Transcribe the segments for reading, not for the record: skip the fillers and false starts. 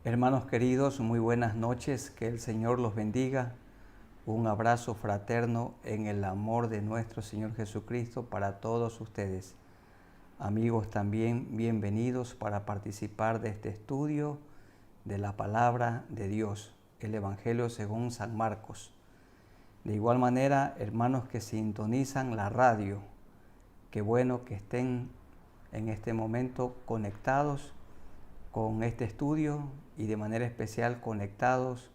Hermanos queridos, muy buenas noches, que el Señor los bendiga. Un abrazo fraterno en el amor de nuestro Señor Jesucristo para todos ustedes. Amigos también, bienvenidos para participar de este estudio de la palabra de Dios, el Evangelio según San Marcos. De igual manera, hermanos que sintonizan la radio, qué bueno que estén en este momento conectados con este estudio y de manera especial conectados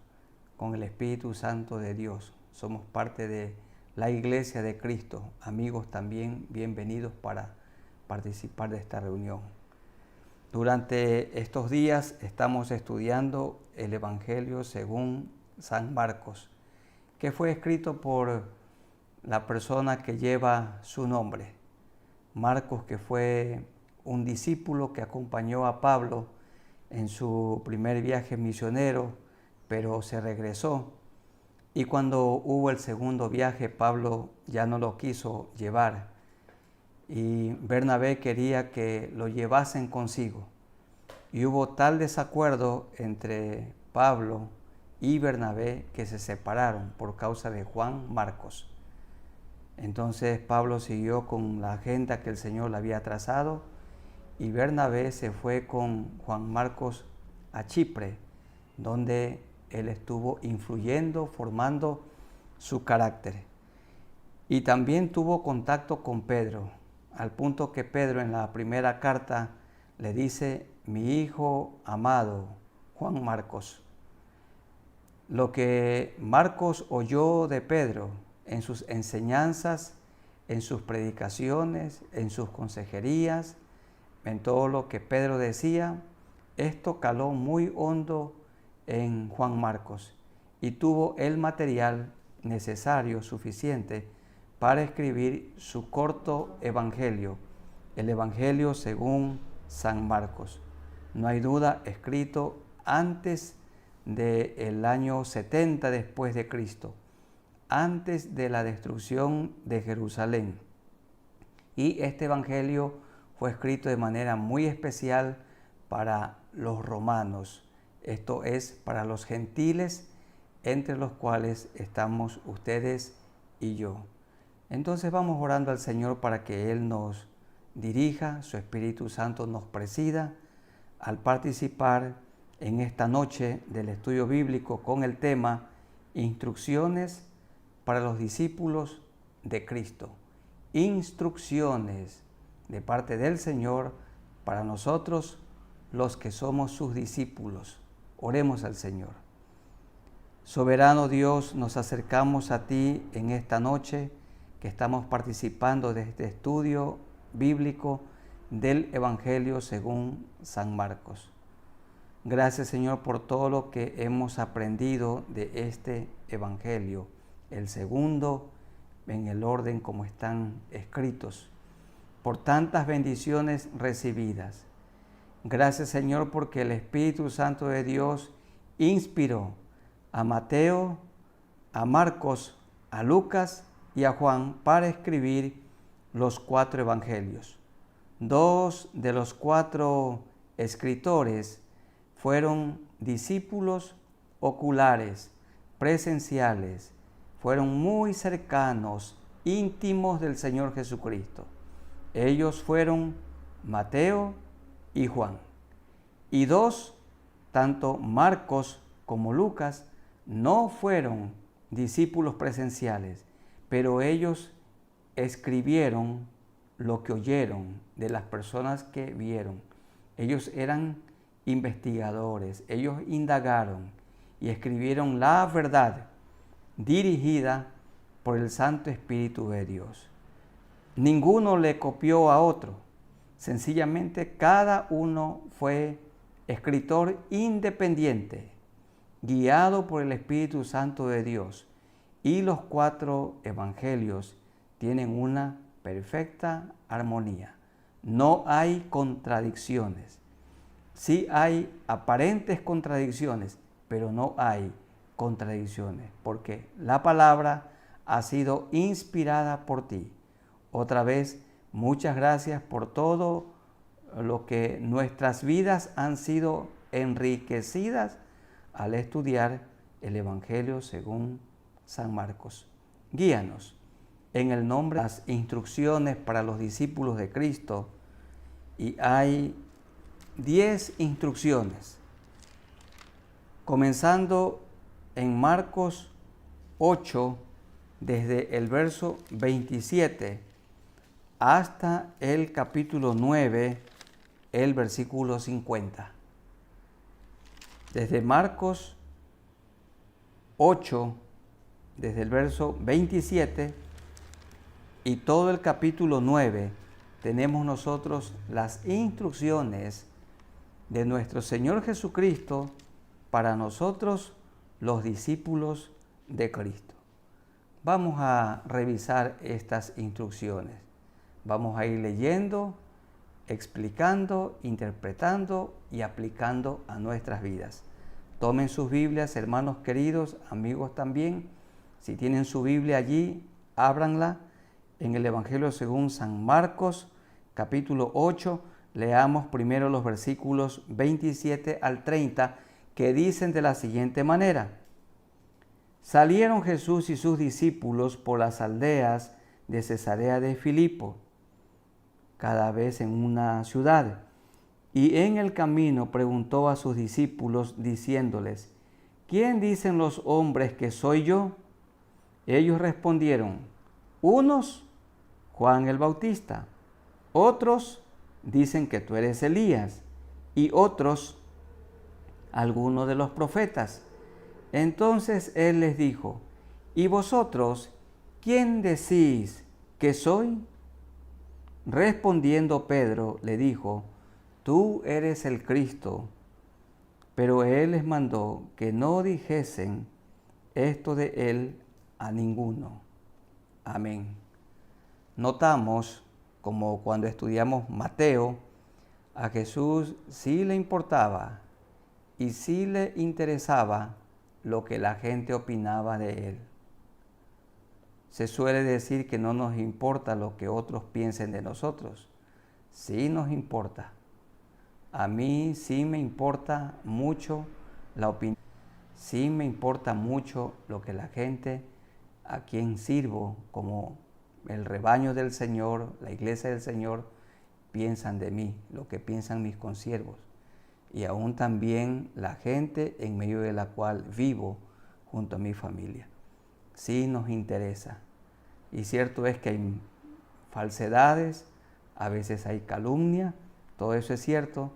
con el Espíritu Santo de Dios. Somos parte de la Iglesia de Cristo. Amigos también bienvenidos para participar de esta reunión. Durante estos días estamos estudiando el Evangelio según San Marcos, que fue escrito por la persona que lleva su nombre. Marcos, que fue un discípulo que acompañó a Pablo en su primer viaje misionero, pero se regresó. Y cuando hubo el segundo viaje, Pablo ya no lo quiso llevar. Y Bernabé quería que lo llevasen consigo. Y hubo tal desacuerdo entre Pablo y Bernabé que se separaron por causa de Juan Marcos. Entonces Pablo siguió con la agenda que el Señor le había trazado y Bernabé se fue con Juan Marcos a Chipre, donde él estuvo influyendo, formando su carácter. Y también tuvo contacto con Pedro, al punto que Pedro en la primera carta le dice: mi hijo amado, Juan Marcos. Lo que Marcos oyó de Pedro en sus enseñanzas, en sus predicaciones, en sus consejerías, en todo lo que Pedro decía, esto caló muy hondo en Juan Marcos y tuvo el material necesario, suficiente, para escribir su corto evangelio, el Evangelio según San Marcos. No hay duda, escrito antes del año 70 después de Cristo, antes de la destrucción de Jerusalén. Y este evangelio fue escrito de manera muy especial para los romanos, esto es, para los gentiles, entre los cuales estamos ustedes y yo. Entonces vamos orando al Señor para que Él nos dirija, su Espíritu Santo nos presida al participar en esta noche del estudio bíblico con el tema Instrucciones para los discípulos de Cristo. Instrucciones de parte del Señor para nosotros, los que somos sus discípulos. Oremos al Señor. Soberano Dios, nos acercamos a ti en esta noche que estamos participando de este estudio bíblico del Evangelio según San Marcos. Gracias, Señor, por todo lo que hemos aprendido de este Evangelio, el segundo en el orden como están escritos, por tantas bendiciones recibidas. Gracias, Señor, porque el Espíritu Santo de Dios inspiró a Mateo, a Marcos, a Lucas y a Juan para escribir los 4 evangelios. 2 de los 4 escritores fueron discípulos oculares, presenciales, fueron muy cercanos, íntimos del Señor Jesucristo. Ellos fueron Mateo y Juan. Y 2, tanto Marcos como Lucas, no fueron discípulos presenciales, pero ellos escribieron lo que oyeron de las personas que vieron. Ellos eran investigadores, ellos indagaron y escribieron la verdad dirigida por el Santo Espíritu de Dios. Ninguno le copió a otro, sencillamente cada uno fue escritor independiente, guiado por el Espíritu Santo de Dios. Y los 4 evangelios tienen una perfecta armonía. No hay contradicciones. Sí hay aparentes contradicciones, pero no hay contradicciones, porque la palabra ha sido inspirada por ti. Otra vez, muchas gracias por todo lo que nuestras vidas han sido enriquecidas al estudiar el Evangelio según San Marcos. Guíanos en el nombre de las instrucciones para los discípulos de Cristo, y hay 10 instrucciones, comenzando en Marcos 8, desde el verso 27 hasta el capítulo 9, el versículo 50. Desde Marcos 8, desde el verso 27 y todo el capítulo 9, tenemos nosotros las instrucciones de nuestro Señor Jesucristo para nosotros, los discípulos de Cristo. Vamos a revisar estas instrucciones. Vamos a ir leyendo, explicando, interpretando y aplicando a nuestras vidas. Tomen sus Biblias, hermanos queridos, amigos también. Si tienen su Biblia allí, ábranla en el Evangelio según San Marcos, capítulo 8. Leamos primero los versículos 27 al 30, que dicen de la siguiente manera: Salieron Jesús y sus discípulos por las aldeas de Cesarea de Filipo, cada vez en una ciudad, y en el camino preguntó a sus discípulos diciéndoles: ¿Quién dicen los hombres que soy yo? Ellos respondieron: unos, Juan el Bautista; otros dicen que tú eres Elías; y otros, alguno de los profetas. Entonces él les dijo: ¿y vosotros quién decís que soy? Respondiendo Pedro le dijo: tú eres el Cristo. Pero él les mandó que no dijesen esto de él a ninguno. Amén. Notamos, como cuando estudiamos Mateo, a Jesús sí le importaba y sí le interesaba lo que la gente opinaba de él. Se suele decir que no nos importa lo que otros piensen de nosotros. Sí nos importa. A mí sí me importa mucho la opinión. Sí me importa mucho lo que la gente a quien sirvo, como el rebaño del Señor, la iglesia del Señor, piensan de mí, lo que piensan mis consiervos. Y aún también la gente en medio de la cual vivo junto a mi familia. Sí nos interesa. Y cierto es que hay falsedades, a veces hay calumnia, todo eso es cierto,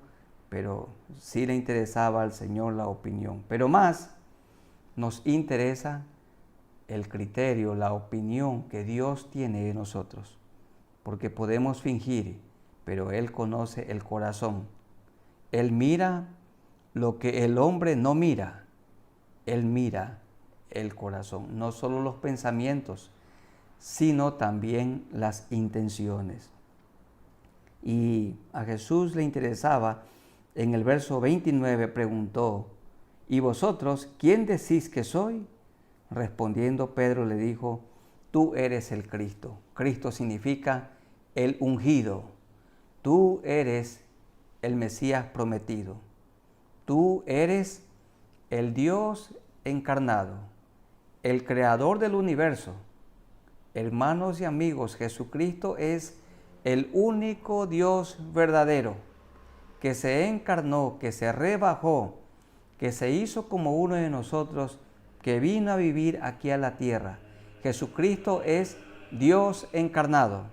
pero sí le interesaba al Señor la opinión. Pero más nos interesa el criterio, la opinión que Dios tiene de nosotros. Porque podemos fingir, pero Él conoce el corazón. Él mira lo que el hombre no mira. Él mira el corazón, no solo los pensamientos, sino también las intenciones. Y a Jesús le interesaba, en el verso 29 preguntó: ¿y vosotros quién decís que soy? Respondiendo Pedro le dijo: tú eres el Cristo. Cristo significa el ungido. Tú eres el Mesías prometido. Tú eres el Dios encarnado, el creador del universo. Hermanos y amigos, Jesucristo es el único Dios verdadero, que se encarnó, que se rebajó, que se hizo como uno de nosotros, que vino a vivir aquí a la tierra. Jesucristo es Dios encarnado,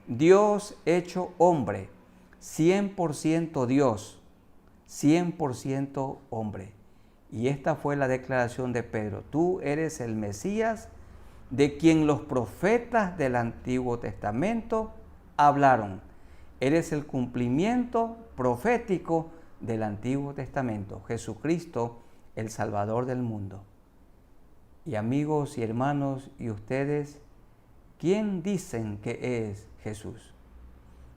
Dios hecho hombre, 100% Dios, 100% hombre. Y esta fue la declaración de Pedro: tú eres el Mesías de quien los profetas del Antiguo Testamento hablaron. Eres el cumplimiento profético del Antiguo Testamento, Jesucristo, el Salvador del mundo. Y amigos y hermanos, y ustedes, ¿quién dicen que es Jesús?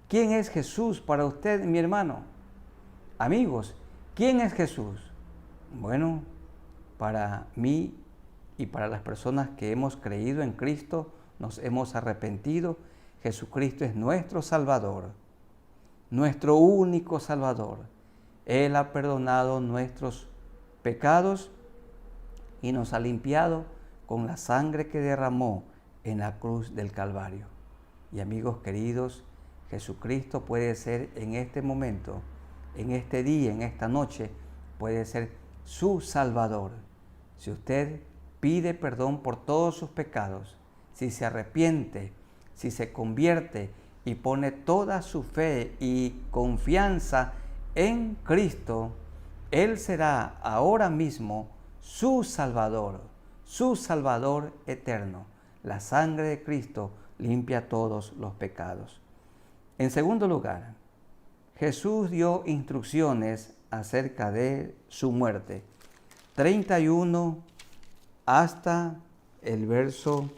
¿Quién es Jesús para usted, mi hermano? Amigos, ¿quién es Jesús? Bueno, para mí y para las personas que hemos creído en Cristo, nos hemos arrepentido, Jesucristo es nuestro Salvador, nuestro único Salvador. Él ha perdonado nuestros pecados y nos ha limpiado con la sangre que derramó en la cruz del Calvario. Y amigos queridos, Jesucristo puede ser en este momento, en este día, en esta noche, puede ser su Salvador. Si usted pide perdón por todos sus pecados, si se arrepiente, si se convierte y pone toda su fe y confianza en Cristo, Él será ahora mismo su Salvador eterno. La sangre de Cristo limpia todos los pecados. En segundo lugar, Jesús dio instrucciones acerca de su muerte. 31 hasta el verso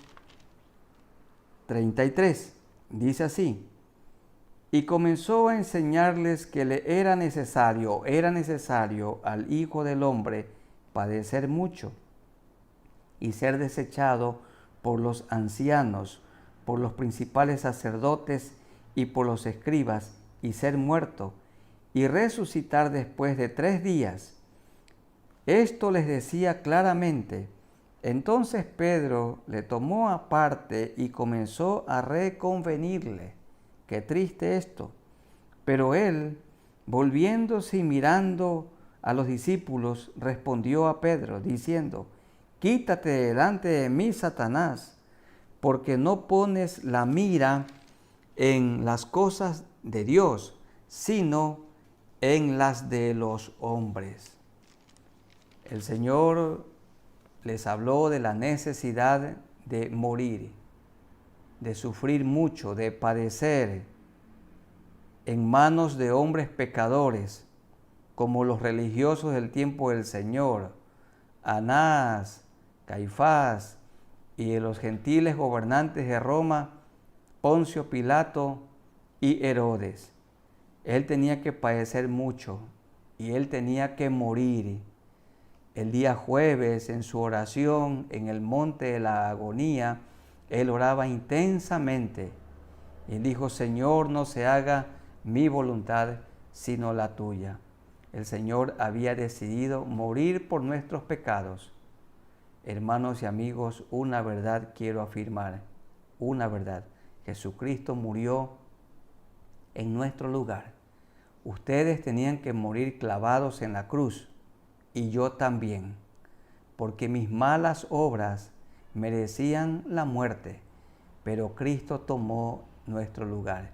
33. Dice así: y comenzó a enseñarles que le era necesario al Hijo del Hombre padecer mucho y ser desechado por los ancianos, por los principales sacerdotes y por los escribas, y ser muerto, y resucitar después de 3 días. Esto les decía claramente. Entonces Pedro le tomó aparte y comenzó a reconvenirle. Qué triste esto. Pero él, volviéndose y mirando a los discípulos, respondió a Pedro, diciendo: quítate delante de mí, Satanás, porque no pones la mira en las cosas de Dios, sino en las de los hombres. El Señor les habló de la necesidad de morir, de sufrir mucho, de padecer en manos de hombres pecadores, como los religiosos del tiempo del Señor, Anás, Caifás, y de los gentiles gobernantes de Roma, Poncio Pilato y Herodes. Él tenía que padecer mucho y él tenía que morir. El día jueves, en su oración en el monte de la agonía, él oraba intensamente y dijo: Señor, no se haga mi voluntad sino la tuya. El Señor había decidido morir por nuestros pecados. Hermanos y amigos, una verdad quiero afirmar, una verdad. Jesucristo murió en nuestro lugar. Ustedes tenían que morir clavados en la cruz, y yo también, porque mis malas obras merecían la muerte, pero Cristo tomó nuestro lugar.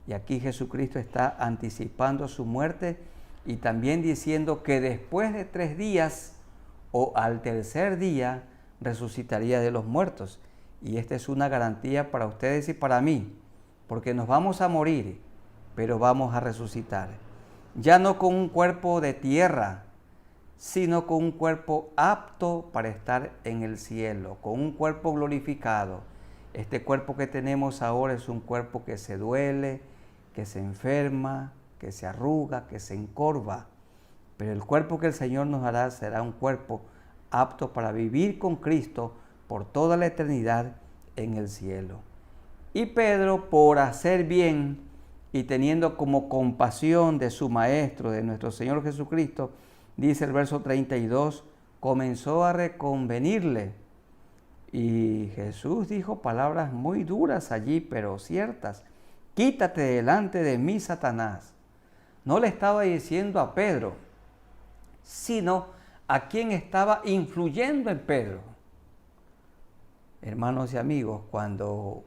Y aquí Jesucristo está anticipando su muerte y también diciendo que después de 3 días o al tercer día resucitaría de los muertos. Y esta es una garantía para ustedes y para mí, porque nos vamos a morir, pero vamos a resucitar. Ya no con un cuerpo de tierra, sino con un cuerpo apto para estar en el cielo, con un cuerpo glorificado. Este cuerpo que tenemos ahora es un cuerpo que se duele, que se enferma, que se arruga, que se encorva. Pero el cuerpo que el Señor nos dará será un cuerpo apto para vivir con Cristo por toda la eternidad en el cielo. Y Pedro, por hacer bien y teniendo como compasión de su Maestro, de nuestro Señor Jesucristo, dice el verso 32, comenzó a reconvenirle. Y Jesús dijo palabras muy duras allí, pero ciertas. Quítate delante de mí, Satanás. No le estaba diciendo a Pedro, sino a quien estaba influyendo en Pedro. Hermanos y amigos, cuando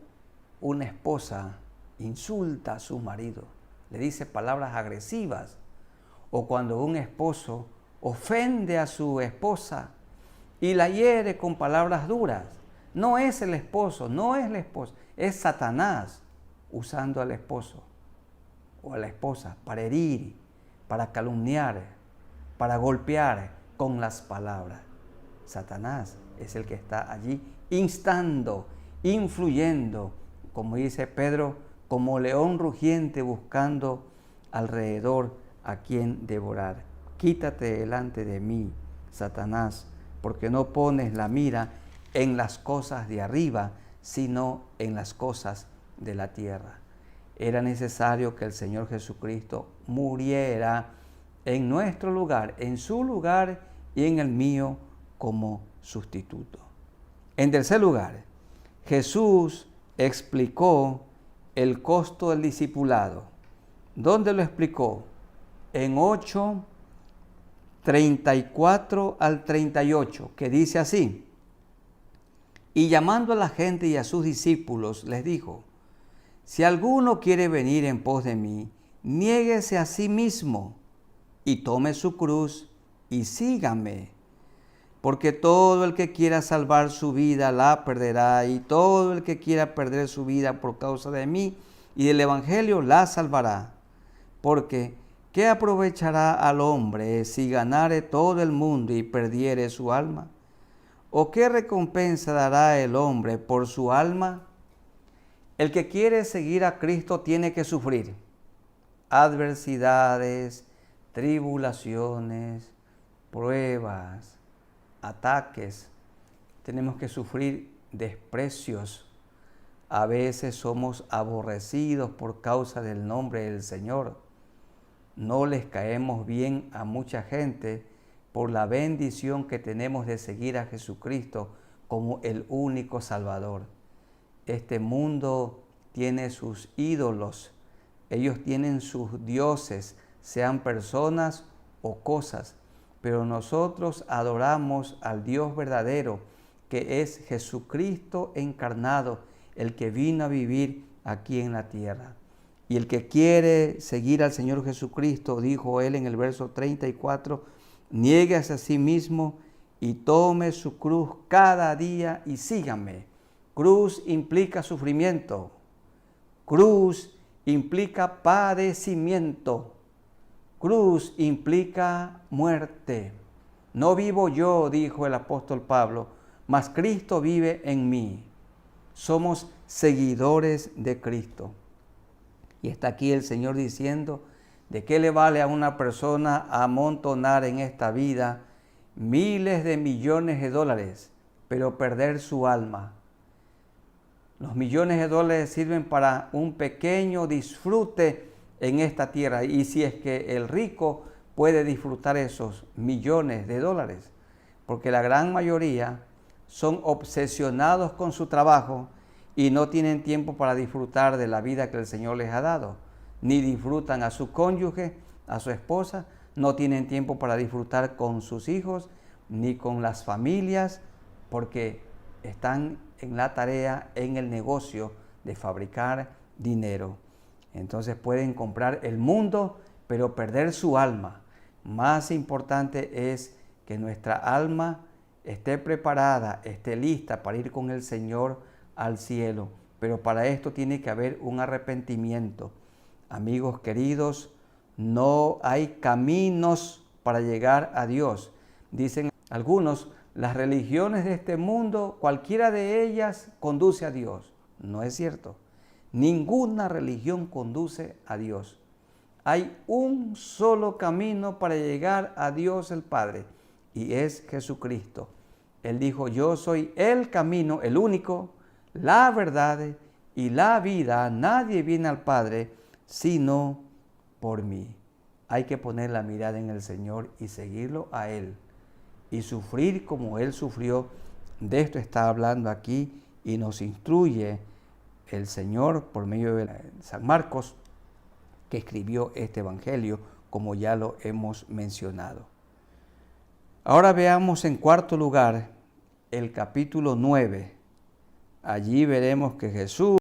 una esposa insulta a su marido, le dice palabras agresivas, o cuando un esposo ofende a su esposa y la hiere con palabras duras, no es el esposo, no es la esposa, es Satanás usando al esposo o a la esposa para herir, para calumniar, para golpear con las palabras. Satanás es el que está allí instando, influyendo, como dice Pedro, como león rugiente buscando alrededor a quien devorar. Quítate delante de mí, Satanás, porque no pones la mira en las cosas de arriba, sino en las cosas de la tierra. Era necesario que el Señor Jesucristo muriera en nuestro lugar, en su lugar y en el mío como sustituto. En tercer lugar, Jesús explicó el costo del discipulado. ¿Dónde lo explicó? En 8:34 al 38, que dice así: y llamando a la gente y a sus discípulos, les dijo: si alguno quiere venir en pos de mí, niéguese a sí mismo y tome su cruz y sígame. Porque todo el que quiera salvar su vida la perderá, y todo el que quiera perder su vida por causa de mí y del Evangelio la salvará. Porque ¿qué aprovechará al hombre si ganare todo el mundo y perdiere su alma? ¿O qué recompensa dará el hombre por su alma? El que quiere seguir a Cristo tiene que sufrir adversidades, tribulaciones, pruebas, ataques. Tenemos que sufrir desprecios. A veces somos aborrecidos por causa del nombre del Señor. No les caemos bien a mucha gente por la bendición que tenemos de seguir a Jesucristo como el único Salvador. Este mundo tiene sus ídolos, ellos tienen sus dioses, sean personas o cosas, pero nosotros adoramos al Dios verdadero, que es Jesucristo encarnado, el que vino a vivir aquí en la tierra. Y el que quiere seguir al Señor Jesucristo, dijo él en el verso 34, niéguese a sí mismo y tome su cruz cada día y sígame. Cruz implica sufrimiento. Cruz implica padecimiento. Cruz implica muerte. No vivo yo, dijo el apóstol Pablo, mas Cristo vive en mí. Somos seguidores de Cristo. Y está aquí el Señor diciendo, ¿de qué le vale a una persona amontonar en esta vida miles de millones de dólares, pero perder su alma? Los millones de dólares sirven para un pequeño disfrute en esta tierra. Y si es que el rico puede disfrutar esos millones de dólares, porque la gran mayoría son obsesionados con su trabajo y no tienen tiempo para disfrutar de la vida que el Señor les ha dado. Ni disfrutan a su cónyuge, a su esposa, no tienen tiempo para disfrutar con sus hijos, ni con las familias, porque están en la tarea, en el negocio de fabricar dinero. Entonces pueden comprar el mundo, pero perder su alma. Más importante es que nuestra alma esté preparada, esté lista para ir con el Señor al cielo. Pero para esto tiene que haber un arrepentimiento. Amigos queridos, no hay caminos para llegar a Dios. Dicen algunos, las religiones de este mundo, cualquiera de ellas conduce a Dios. No es cierto. Ninguna religión conduce a Dios. Hay un solo camino para llegar a Dios el Padre, y es Jesucristo. Él dijo, yo soy el camino, el único, la verdad y la vida. Nadie viene al Padre sino por mí. Hay que poner la mirada en el Señor y seguirlo a Él. Y sufrir como Él sufrió. De esto está hablando aquí y nos instruye el Señor por medio de San Marcos, que escribió este evangelio, como ya lo hemos mencionado. Ahora veamos en cuarto lugar el capítulo 9. Allí veremos que Jesús